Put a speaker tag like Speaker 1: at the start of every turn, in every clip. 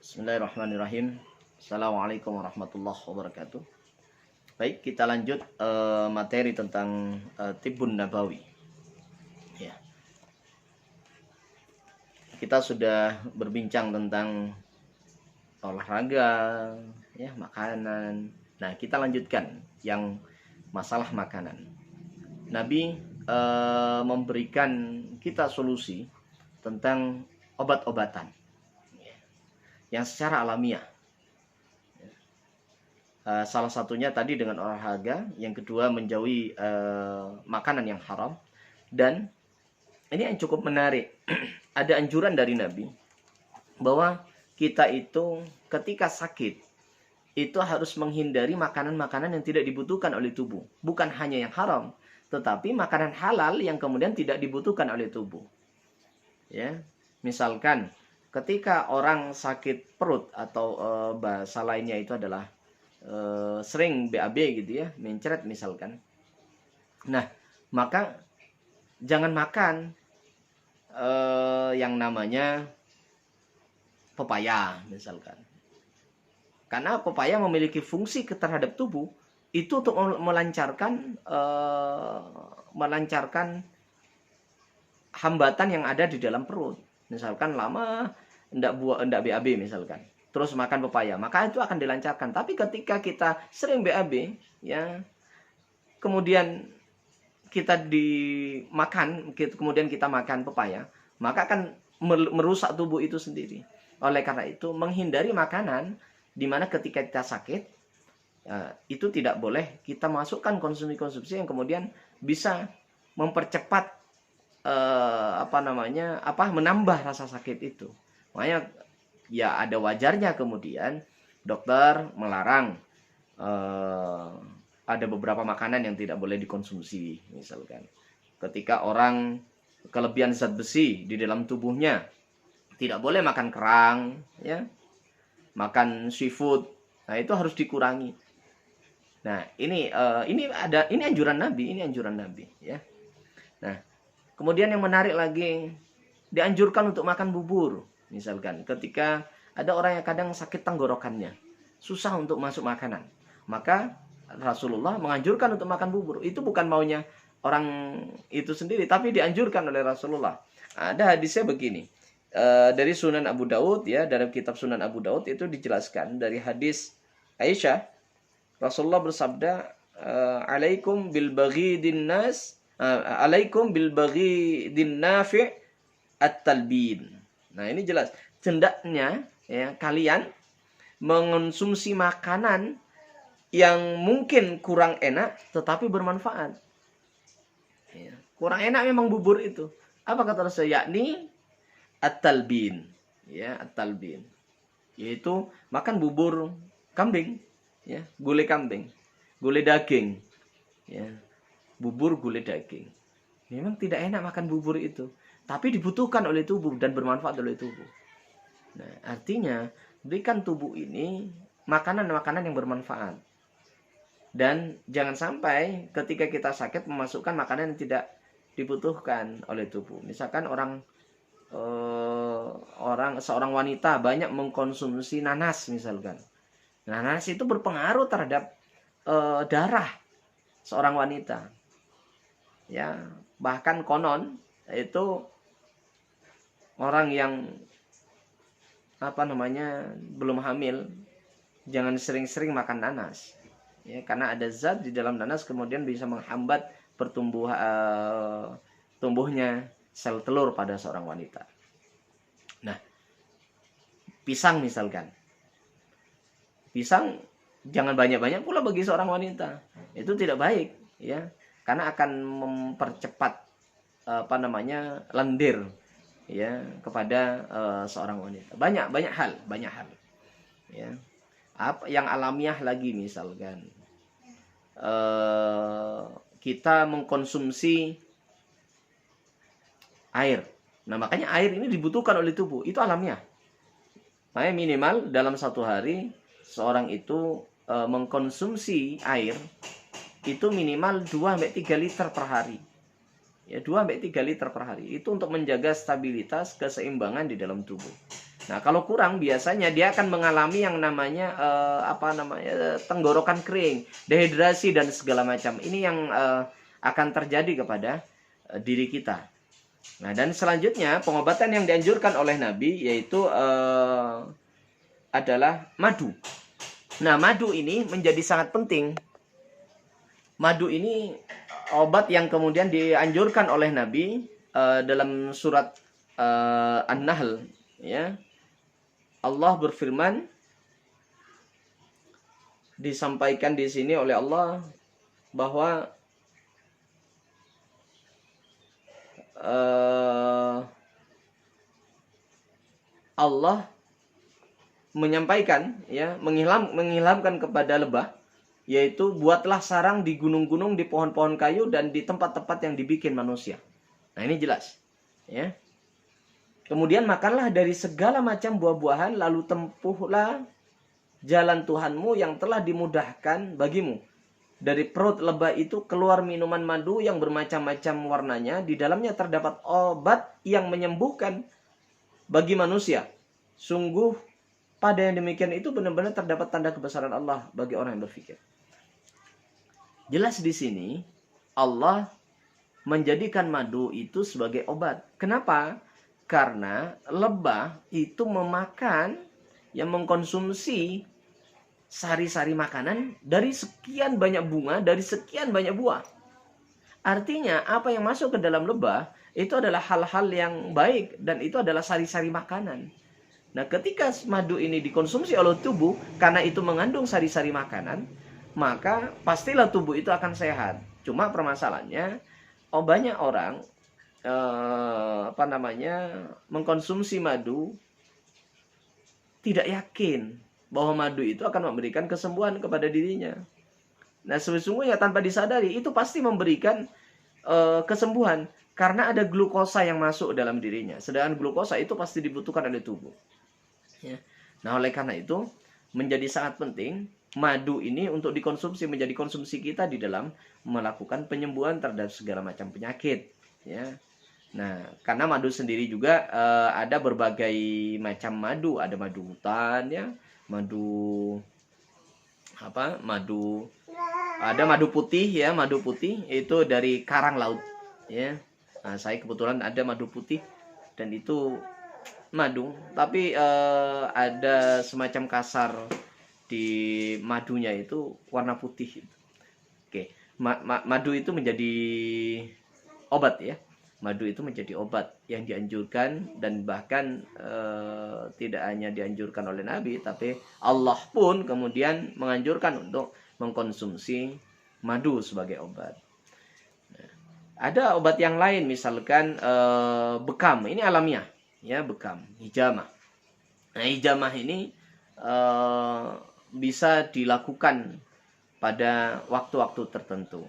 Speaker 1: Bismillahirrahmanirrahim. Assalamualaikum warahmatullahi wabarakatuh. Baik, kita lanjut materi tentang Tibbun Nabawi. Ya. Kita sudah berbincang tentang olahraga, ya, makanan. Nah, kita lanjutkan yang masalah makanan. Nabi memberikan kita solusi tentang obat-obatan yang secara alamiah. Salah satunya tadi dengan olahraga, yang kedua menjauhi makanan yang haram, dan ini yang cukup menarik. Ada anjuran dari Nabi bahwa kita itu ketika sakit itu harus menghindari makanan-makanan yang tidak dibutuhkan oleh tubuh, bukan hanya yang haram, tetapi makanan halal yang kemudian tidak dibutuhkan oleh tubuh. Ya, misalkan ketika orang sakit perut atau bahasa lainnya itu adalah sering BAB gitu ya, mencret misalkan. Nah, maka jangan makan yang namanya pepaya misalkan. Karena pepaya memiliki fungsi terhadap tubuh itu untuk melancarkan hambatan yang ada di dalam perut. Misalkan lama enggak BAB misalkan, terus makan pepaya, maka itu akan dilancarkan. Tapi ketika kita sering BAB, ya, kemudian kemudian kita makan pepaya, maka akan merusak tubuh itu sendiri. Oleh karena itu, menghindari makanan di mana ketika kita sakit, itu tidak boleh kita masukkan konsumsi-konsumsi yang kemudian bisa mempercepat menambah rasa sakit itu. Makanya ya ada wajarnya kemudian dokter melarang ada beberapa makanan yang tidak boleh dikonsumsi. Misalkan ketika orang kelebihan zat besi di dalam tubuhnya, tidak boleh makan kerang, ya, makan seafood. Nah, itu harus dikurangi. Nah, ini anjuran Nabi, ya. Nah, kemudian yang menarik lagi, dianjurkan untuk makan bubur. Misalkan ketika ada orang yang kadang sakit tenggorokannya, susah untuk masuk makanan, maka Rasulullah menganjurkan untuk makan bubur. Itu bukan maunya orang itu sendiri, tapi dianjurkan oleh Rasulullah. Ada hadisnya begini, dari Sunan Abu Daud, ya, dalam kitab Sunan Abu Daud itu dijelaskan dari hadis Aisyah, Rasulullah bersabda, alaikum bil baghidin nas, alaikum bil baghidin nafi' at-talbin. Nah, ini jelas. Hendaknya ya kalian mengonsumsi makanan yang mungkin kurang enak tetapi bermanfaat. Ya, kurang enak memang bubur itu. Apa kata Rasul? Yakni at-talbin. Ya, at-talbin. Yaitu makan bubur kambing, ya, gulai kambing, gulai daging. Ya. Bubur gulai daging. Memang tidak enak makan bubur itu, tapi dibutuhkan oleh tubuh dan bermanfaat oleh tubuh. Nah, artinya berikan tubuh ini makanan-makanan yang bermanfaat. Dan jangan sampai ketika kita sakit memasukkan makanan yang tidak dibutuhkan oleh tubuh. Misalkan seorang wanita banyak mengkonsumsi nanas misalkan. Nanas itu berpengaruh terhadap darah seorang wanita. Ya, bahkan konon itu orang yang belum hamil jangan sering-sering makan nanas, ya, karena ada zat di dalam nanas kemudian bisa menghambat tumbuhnya sel telur pada seorang wanita. Nah, pisang misalkan, pisang jangan banyak-banyak pula bagi seorang wanita, itu tidak baik, ya, karena akan mempercepat lendir, ya, kepada seorang wanita. Banyak hal, ya. Apa yang alamiah lagi, misalkan kita mengkonsumsi air. Nah, makanya air ini dibutuhkan oleh tubuh, itu alamiah. Makanya minimal dalam satu hari seorang itu mengkonsumsi air itu minimal 2-3 liter per hari. Ya, 2-3 liter per hari. Itu untuk menjaga stabilitas, keseimbangan di dalam tubuh. Nah, kalau kurang biasanya dia akan mengalami yang namanya tenggorokan kering, dehidrasi dan segala macam. Ini yang akan terjadi kepada diri kita. Nah, dan selanjutnya pengobatan yang dianjurkan oleh Nabi yaitu adalah madu. Nah, madu ini menjadi sangat penting. Madu ini obat yang kemudian dianjurkan oleh Nabi dalam surat An-Nahl, ya. Allah berfirman, disampaikan di sini oleh Allah bahwa Allah menyampaikan, ya, mengilhamkan kepada lebah, yaitu buatlah sarang di gunung-gunung, di pohon-pohon kayu, dan di tempat-tempat yang dibikin manusia. Nah, ini jelas, ya. Kemudian makanlah dari segala macam buah-buahan, lalu tempuhlah jalan Tuhanmu yang telah dimudahkan bagimu. Dari perut lebah itu keluar minuman madu yang bermacam-macam warnanya. Di dalamnya terdapat obat yang menyembuhkan bagi manusia. Sungguh pada yang demikian itu benar-benar terdapat tanda kebesaran Allah bagi orang yang berfikir. Jelas di sini Allah menjadikan madu itu sebagai obat. Kenapa? Karena lebah itu mengkonsumsi sari-sari makanan dari sekian banyak bunga, dari sekian banyak buah. Artinya apa yang masuk ke dalam lebah itu adalah hal-hal yang baik, dan itu adalah sari-sari makanan. Nah, ketika madu ini dikonsumsi oleh tubuh karena itu mengandung sari-sari makanan, maka pastilah tubuh itu akan sehat. Cuma permasalahannya, banyak orang mengkonsumsi madu tidak yakin bahwa madu itu akan memberikan kesembuhan kepada dirinya. Nah, sesungguhnya tanpa disadari itu pasti memberikan kesembuhan karena ada glukosa yang masuk dalam dirinya. Sedangkan glukosa itu pasti dibutuhkan oleh tubuh. Ya. Nah, oleh karena itu menjadi sangat penting madu ini untuk dikonsumsi, menjadi konsumsi kita di dalam melakukan penyembuhan terhadap segala macam penyakit. Ya. Nah, karena madu sendiri juga ada berbagai macam madu, ada madu hutan, ya, ada madu putih, ya, madu putih itu dari karang laut, ya. Nah, saya kebetulan ada madu putih dan itu madu, tapi ada semacam kasar di madunya itu warna putih. Oke, madu itu menjadi obat, ya. Madu itu menjadi obat yang dianjurkan, dan bahkan tidak hanya dianjurkan oleh Nabi, tapi Allah pun kemudian menganjurkan untuk mengkonsumsi madu sebagai obat. Nah, ada obat yang lain, misalkan bekam, ini alamiah, ya, bekam, hijamah. Nah, hijamah ini bisa dilakukan pada waktu-waktu tertentu.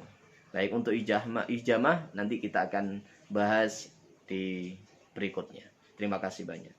Speaker 1: Baik, untuk hijamah nanti kita akan bahas di berikutnya. Terima kasih banyak.